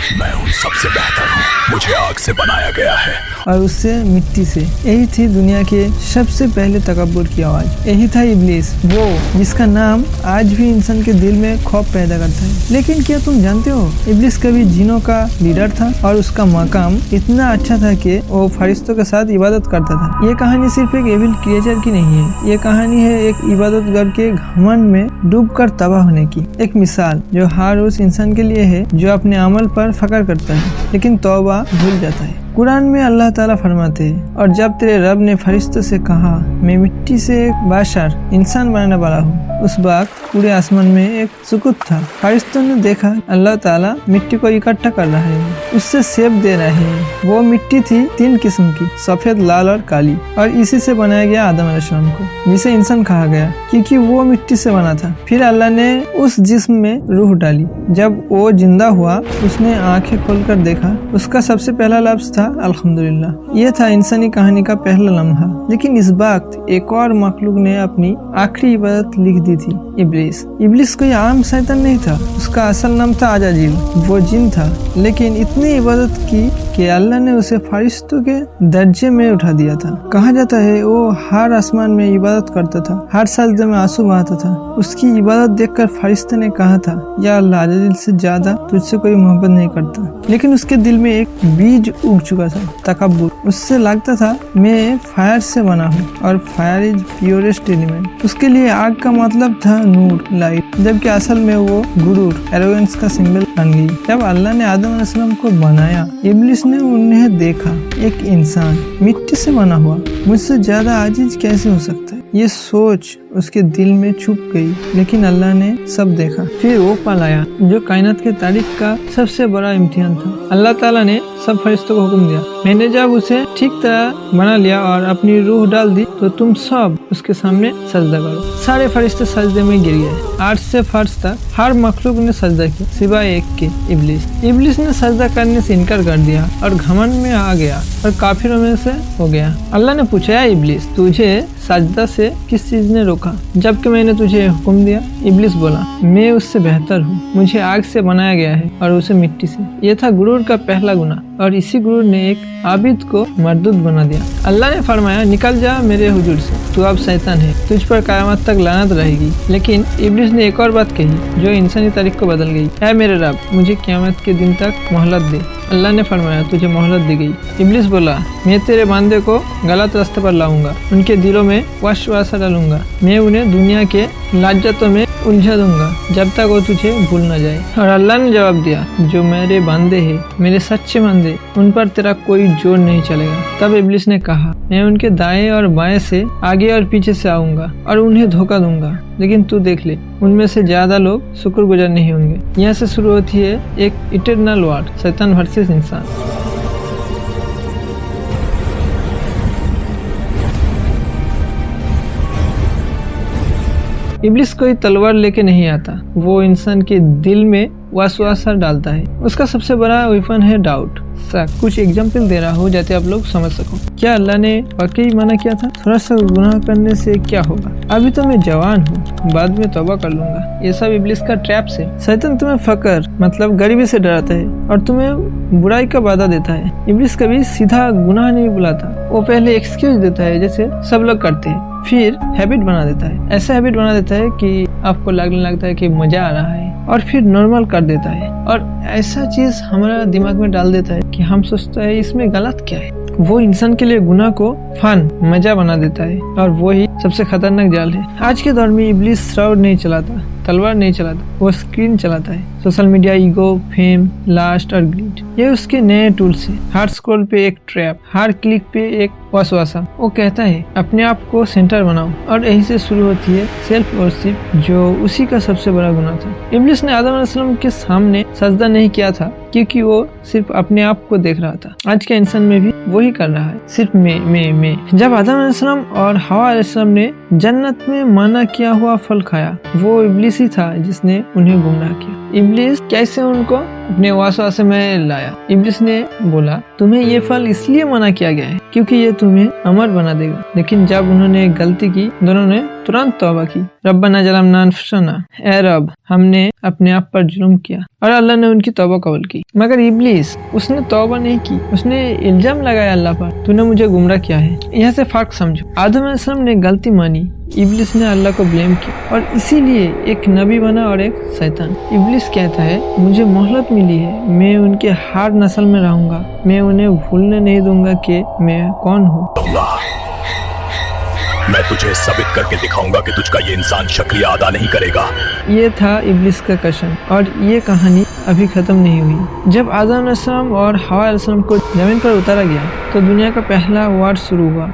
मैं उन सबसे बेहतर हूँ, मुझे आग से बनाया गया है और उससे मिट्टी से। यही थी दुनिया के सबसे पहले तकब्बुर की आवाज। यही था इब्लिस, वो जिसका नाम आज भी इंसान के दिल में खौफ पैदा करता है। लेकिन क्या तुम जानते हो, इब्लिस कभी जिनों का लीडर था और उसका मकाम इतना अच्छा था कि वो फरिश्तों के साथ इबादत करता था। ये कहानी सिर्फ एक एविल क्रिएचर की नहीं है, ये कहानी है एक इबादतगर के घमंड में डूबकर तबाह होने की। एक मिसाल जो हर उस इंसान के लिए है जो अपने अमल पर फख्र करता है लेकिन तौबा भूल जाता है। कुरान में अल्लाह ताला फरमाते हैं, और जब तेरे रब ने फरिश्तों से कहा मैं मिट्टी से एक बाशर इंसान बनाने वाला हूँ, उस वक्त पूरे आसमान में एक सुकूत था। फरिश्तों ने देखा अल्लाह ताला मिट्टी को इकट्ठा कर रहा है, उससे सेब दे रहे हैं। वो मिट्टी थी 3 किस्म की, सफेद, लाल और काली, और इसी से बनाया गया आदम अलैहिस्सलाम को, जिसे इंसान कहा गया क्योंकि वो मिट्टी से बना था। फिर अल्लाह ने उस जिस्म में रूह डाली। जब वो जिंदा हुआ, उसने आंखें खोलकर देखा। उसका सबसे पहला लफ्ज था अल्हम्दुलिल्लाह। ये था इंसानी कहानी का पहला लम्हा। लेकिन इस वक्त एक और मखलूक ने अपनी आखिरी इबादत लिख दी थी, इब्लिस। इब्लिस कोई आम शैतान नहीं था, उसका असल नाम था अजाजिल। वो जिन था, लेकिन इतनी इबादत की कि अल्लाह ने उसे फरिश्तों के दर्जे में उठा दिया था। कहा जाता है वो हर आसमान में इबादत करता था, हर सजदे में आंसू बहाता था। उसकी इबादत देखकर फरिश्ते ने कहा था, या अल्लाह, अजाजिल से ज्यादा तुझसे कोई मोहब्बत नहीं करता। लेकिन उसके दिल में एक बीज उग चुका था, तकब्बुर। उससे लगता था मैं फायर से बना हूँ और फायर इज प्योरेस्ट एलिमेंट। उसके लिए आग का मतलब था नूर, लाइट, जबकि असल में वो गुरूर, एरोगेंस का सिंबल बन गई। जब अल्लाह ने आदम अलैहिस्सलाम को बनाया, इब्लिस ने उन्हें देखा, एक इंसान मिट्टी से बना हुआ मुझसे ज्यादा आजीज कैसे हो सकता है। ये सोच उसके दिल में छुप गई, लेकिन अल्लाह ने सब देखा। फिर वो पल आया जो कायनात के तारीख का सबसे बड़ा इम्तिहान था। अल्लाह ताला ने सब फरिश्तों को हुक्म दिया, मैंने जब उसे ठीक तरह बना लिया और अपनी रूह डाल दी तो तुम सब उसके सामने सजदा करो। सारे फरिश्ते सजदे में गिर गए। अर्श से फर्श तक हर मखलूक ने सजदा किया सिवाय एक के, इब्लिस। इब्लिस ने सजदा करने से इनकार कर दिया और घमंड में आ गया और काफिरों में से हो गया। अल्लाह ने पूछा, इब्लिस, तुझे सजदा से किस चीज ने रोका जबकि मैंने तुझे हुक्म दिया? इब्लिस बोला, मैं उससे बेहतर हूँ, मुझे आग से बनाया गया है और उसे मिट्टी से। यह था गुरूर का पहला गुनाह, और इसी गुरूर ने एक आबिद को मरदूद बना दिया। अल्लाह ने फरमाया, निकल जा मेरे हुजूर से, तू अब शैतान है, तुझ पर क़यामत तक लानत रहेगी। लेकिन इब्लिस ने एक और बात कही जो इंसानी तारीख को बदल गई, ऐ मेरे रब, मुझे क़यामत के दिन तक मोहलत दे। अल्लाह ने फरमाया, तुझे मोहलत दी गई। इब्लिस बोला, मैं तेरे बांदे को गलत रास्ते पर लाऊंगा, उनके दिलों में वसवासा डालूंगा, मैं उन्हें दुनिया के लाज्जतों में उलझा दूंगा जब तक वो तुझे भूल न जाए। और अल्लाह ने जवाब दिया, जो मेरे बांदे हैं, मेरे सच्चे बांदे, उन पर तेरा कोई जोर नहीं चलेगा। तब इब्लिस ने कहा, मैं उनके दाएं और बाएं से, आगे और पीछे से आऊंगा और उन्हें धोखा दूंगा, लेकिन तू देख ले, उनमें से ज्यादा लोग शुक्रगुजार नहीं होंगे। यहाँ से शुरू होती है एक इटरनल वॉर, शैतान वर्सेस इंसान। इब्लिस कोई तलवार लेके नहीं आता, वो इंसान के दिल में वसवासा डालता है। उसका सबसे बड़ा वेपन है डाउट, शक। कुछ एग्जाम्पल दे रहा हूँ जाते आप लोग समझ सको। क्या अल्लाह ने वाकई मना किया था? थोड़ा सा गुनाह करने से क्या होगा? अभी तो मैं जवान हूँ, बाद में तौबा कर लूंगा। ये सब इब्लिस का ट्रैप से। शैतान तुम्हें फकर मतलब गरीबी से डराता है और तुम्हें बुराई का वादा देता है। इब्लिस कभी सीधा गुनाह नहीं बुलाता, वो पहले एक्सक्यूज देता है जैसे सब लोग करते हैं, फिर हैबिट बना देता है। ऐसा हैबिट बना देता है कि आपको लगने लगता है कि मजा आ रहा है, और फिर नॉर्मल कर देता है। और ऐसा चीज हमारा दिमाग में डाल देता है कि हम सोचते हैं इसमें गलत क्या है। वो इंसान के लिए गुनाह को फन, मजा बना देता है, और वो ही सबसे खतरनाक जाल है। आज के दौर में इब्लिस श्राउड नहीं चलाता, तलवार नहीं चलाता, वो स्क्रीन चलाता है। Social media, ego, fame, last और ग्रीड, ये उसके नए टूल्स हैं। हर स्क्रॉल पे एक ट्रैप, हर क्लिक पे एक वसवासा। वो कहता है अपने आप को सेंटर बनाओ, और यही से शुरू होती है सेल्फ वर्शिप, जो उसी का सबसे बड़ा गुनाह था। इब्लिस ने आदम अलैहिस्सलाम के सामने सजदा नहीं किया था क्योंकि वो सिर्फ अपने आप को देख रहा था। आज के इंसान में भी वही कर रहा है, सिर्फ मैं। जब आदम अलैहिस्सलाम और हवा अलैहिस्सलाम ने जन्नत में मना किया हुआ फल खाया, वो इब्लिस ही था जिसने उन्हें गुमराह किया। इब्लिस कैसे उनको अपने वासवासे में लाया। इब्लिस ने बोला, तुम्हें ये फल इसलिए मना किया गया है क्योंकि ये तुम्हें अमर बना देगा। लेकिन जब उन्होंने गलती की, दोनों ने तुरंत तौबा की। रब्बना ज़लमना अनफुसना, ऐ रब हमने अपने आप पर जुल्म किया, और अल्लाह ने उनकी तौबा कबूल की। मगर इब्लिस, उसने तौबा नहीं की, उसने इल्जाम लगाया अल्लाह पर, तूने मुझे गुमराह किया है। यहाँ से फर्क समझो, आदम अलैहिस्सलाम ने गलती मानी, इब्लिस ने अल्लाह को ब्लेम किया, और इसीलिए एक नबी बना और एक शैतान। इब्लिस कहता है, मुझे मोहलत मिली है, मैं उनके हर नस्ल में रहूंगा, मैं उन्हें भूलने नहीं दूंगा कि मैं कौन हूँ। मैं तुझे साबित करके दिखाऊंगा कि तुझका ये इंसान शुक्रिया अदा नहीं करेगा। ये था इब्लिस का कसम, और ये कहानी अभी खत्म नहीं हुई। जब आदम अलैहिस्सलाम और हवा अलैहिस्सलाम को जमीन पर उतारा गया तो दुनिया का पहला वार शुरू हुआ।